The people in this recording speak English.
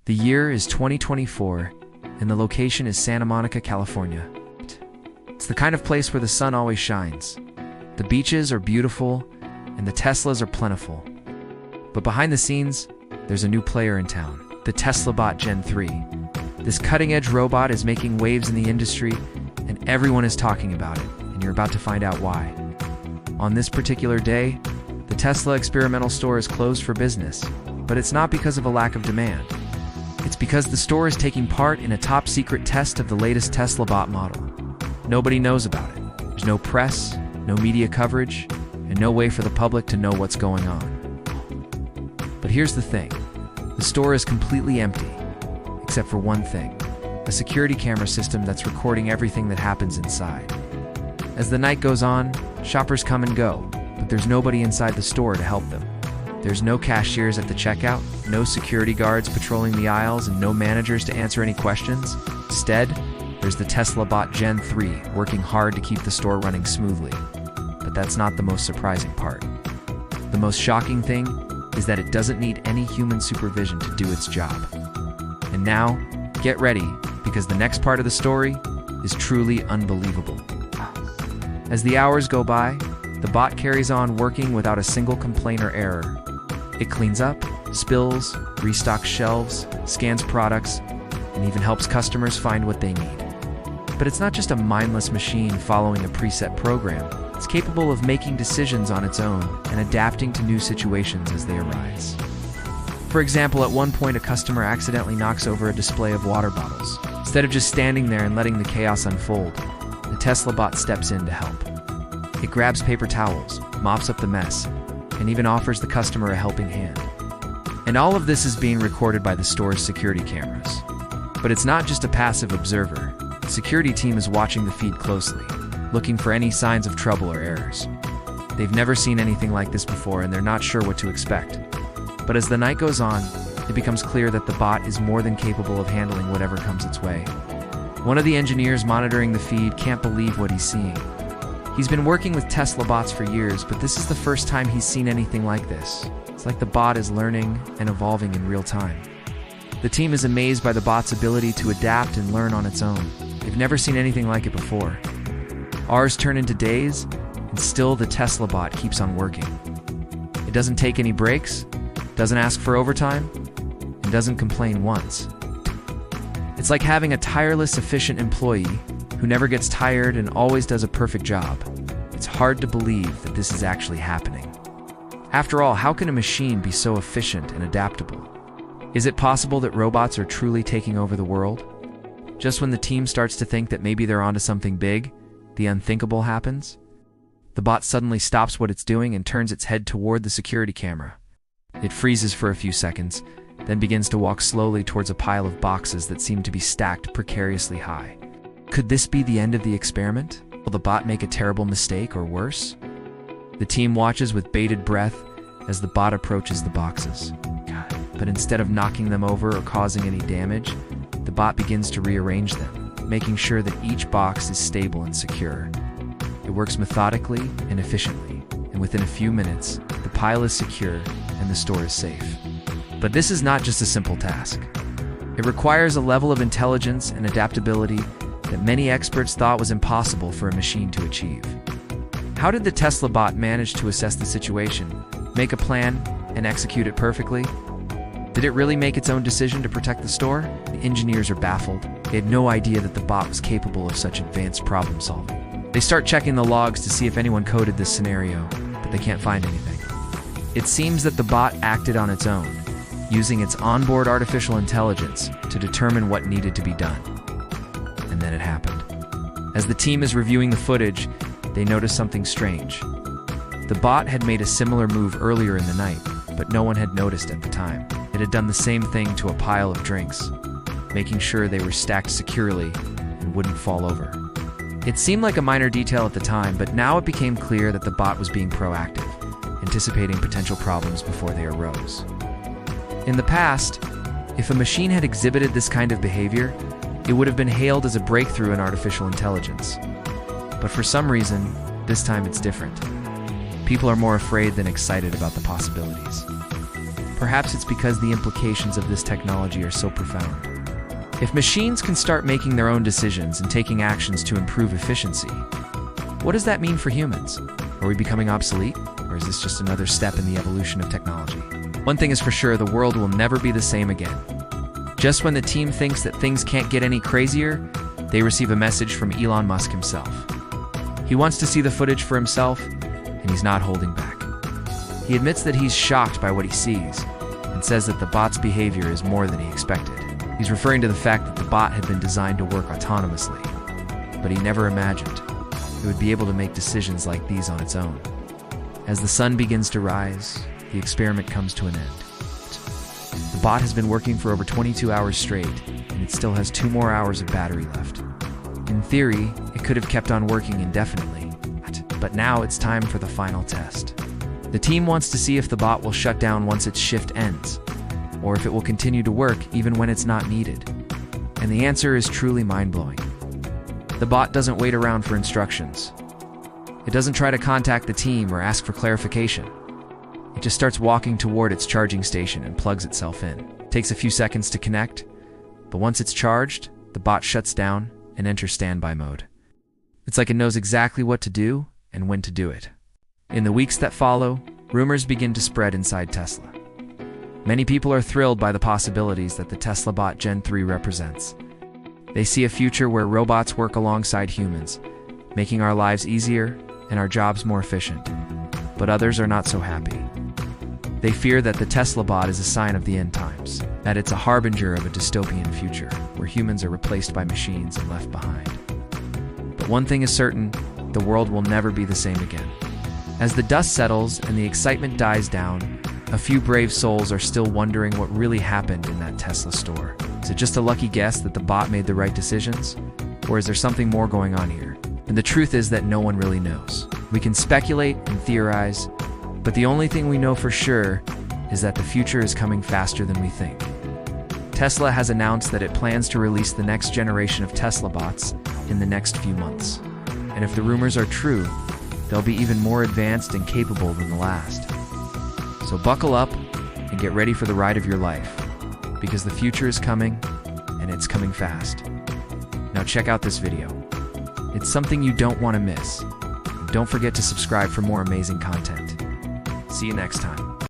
The year is 2024, and the location is Santa Monica, California. It's the kind of place where the sun always shines. The beaches are beautiful, and the Teslas are plentiful. But behind the scenes, there's a new player in town, the Tesla Bot Gen 3. This cutting-edge robot is making waves in the industry, and everyone is talking about it, and you're about to find out why. On this particular day, the Tesla experimental store is closed for business, but it's not because of a lack of demand. It's because the store is taking part in a top-secret test of the latest Tesla Bot model. Nobody knows about it. There's no press, no media coverage, and no way for the public to know what's going on. But here's the thing. The store is completely empty, except for one thing, a security camera system that's recording everything that happens inside. As the night goes on, shoppers come and go, but there's nobody inside the store to help them. There's no cashiers at the checkout, no security guards patrolling the aisles, and no managers to answer any questions. Instead, there's the Tesla Bot Gen 3 working hard to keep the store running smoothly. But that's not the most surprising part. The most shocking thing is that it doesn't need any human supervision to do its job. And now, get ready, because the next part of the story is truly unbelievable. As the hours go by, the bot carries on working without a single complaint or error. It cleans up, spills, restocks shelves, scans products, and even helps customers find what they need. But it's not just a mindless machine following a preset program. It's capable of making decisions on its own and adapting to new situations as they arise. For example, at one point a customer accidentally knocks over a display of water bottles. Instead of just standing there and letting the chaos unfold, the Tesla bot steps in to help. It grabs paper towels, mops up the mess, and even offers the customer a helping hand. And all of this is being recorded by the store's security cameras. But it's not just a passive observer. The security team is watching the feed closely, looking for any signs of trouble or errors. They've never seen anything like this before, and they're not sure what to expect. But as the night goes on, it becomes clear that the bot is more than capable of handling whatever comes its way. One of the engineers monitoring the feed can't believe what he's seeing. He's been working with Tesla bots for years, but this is the first time he's seen anything like this. It's like the bot is learning and evolving in real time. The team is amazed by the bot's ability to adapt and learn on its own. They've never seen anything like it before. Hours turn into days, and still the Tesla bot keeps on working. It doesn't take any breaks, doesn't ask for overtime, and doesn't complain once. It's like having a tireless, efficient employee who never gets tired and always does a perfect job. It's hard to believe that this is actually happening. After all, how can a machine be so efficient and adaptable? Is it possible that robots are truly taking over the world? Just when the team starts to think that maybe they're onto something big, the unthinkable happens. The bot suddenly stops what it's doing and turns its head toward the security camera. It freezes for a few seconds, then begins to walk slowly towards a pile of boxes that seem to be stacked precariously high. Could this be the end of the experiment? Will the bot make a terrible mistake or worse? The team watches with bated breath as the bot approaches the boxes. But instead of knocking them over or causing any damage, the bot begins to rearrange them, making sure that each box is stable and secure. It works methodically and efficiently, and within a few minutes, the pile is secure and the store is safe. But this is not just a simple task. It requires a level of intelligence and adaptability that many experts thought was impossible for a machine to achieve. How did the Tesla bot manage to assess the situation, make a plan, and execute it perfectly? Did it really make its own decision to protect the store? The engineers are baffled. They had no idea that the bot was capable of such advanced problem solving. They start checking the logs to see if anyone coded this scenario, but they can't find anything. It seems that the bot acted on its own, using its onboard artificial intelligence to determine what needed to be done. And then it happened. As the team is reviewing the footage, they notice something strange. The bot had made a similar move earlier in the night, but no one had noticed at the time. It had done the same thing to a pile of drinks, making sure they were stacked securely and wouldn't fall over. It seemed like a minor detail at the time, but now it became clear that the bot was being proactive, anticipating potential problems before they arose. In the past, if a machine had exhibited this kind of behavior, it would have been hailed as a breakthrough in artificial intelligence. But for some reason, this time it's different. People are more afraid than excited about the possibilities. Perhaps it's because the implications of this technology are so profound. If machines can start making their own decisions and taking actions to improve efficiency, what does that mean for humans? Are we becoming obsolete? Or is this just another step in the evolution of technology? One thing is for sure, the world will never be the same again. Just when the team thinks that things can't get any crazier, they receive a message from Elon Musk himself. He wants to see the footage for himself, and he's not holding back. He admits that he's shocked by what he sees, and says that the bot's behavior is more than he expected. He's referring to the fact that the bot had been designed to work autonomously, but he never imagined it would be able to make decisions like these on its own. As the sun begins to rise, the experiment comes to an end. The bot has been working for over 22 hours straight, and it still has 2 more hours of battery left. In theory, it could have kept on working indefinitely, but now it's time for the final test. The team wants to see if the bot will shut down once its shift ends, or if it will continue to work even when it's not needed. And the answer is truly mind-blowing. The bot doesn't wait around for instructions. It doesn't try to contact the team or ask for clarification. It just starts walking toward its charging station and plugs itself in. It takes a few seconds to connect, but once it's charged, the bot shuts down and enters standby mode. It's like it knows exactly what to do and when to do it. In the weeks that follow, rumors begin to spread inside Tesla. Many people are thrilled by the possibilities that the Tesla bot Gen 3 represents. They see a future where robots work alongside humans, making our lives easier and our jobs more efficient. But others are not so happy. They fear that the Tesla bot is a sign of the end times, that it's a harbinger of a dystopian future where humans are replaced by machines and left behind. But one thing is certain, the world will never be the same again. As the dust settles and the excitement dies down, a few brave souls are still wondering what really happened in that Tesla store. Is it just a lucky guess that the bot made the right decisions? Or is there something more going on here? And the truth is that no one really knows. We can speculate and theorize, but the only thing we know for sure is that the future is coming faster than we think. Tesla has announced that it plans to release the next generation of Tesla bots in the next few months. And if the rumors are true, they'll be even more advanced and capable than the last. So buckle up and get ready for the ride of your life, because the future is coming, and it's coming fast. Now check out this video. It's something you don't want to miss. And don't forget to subscribe for more amazing content. See you next time.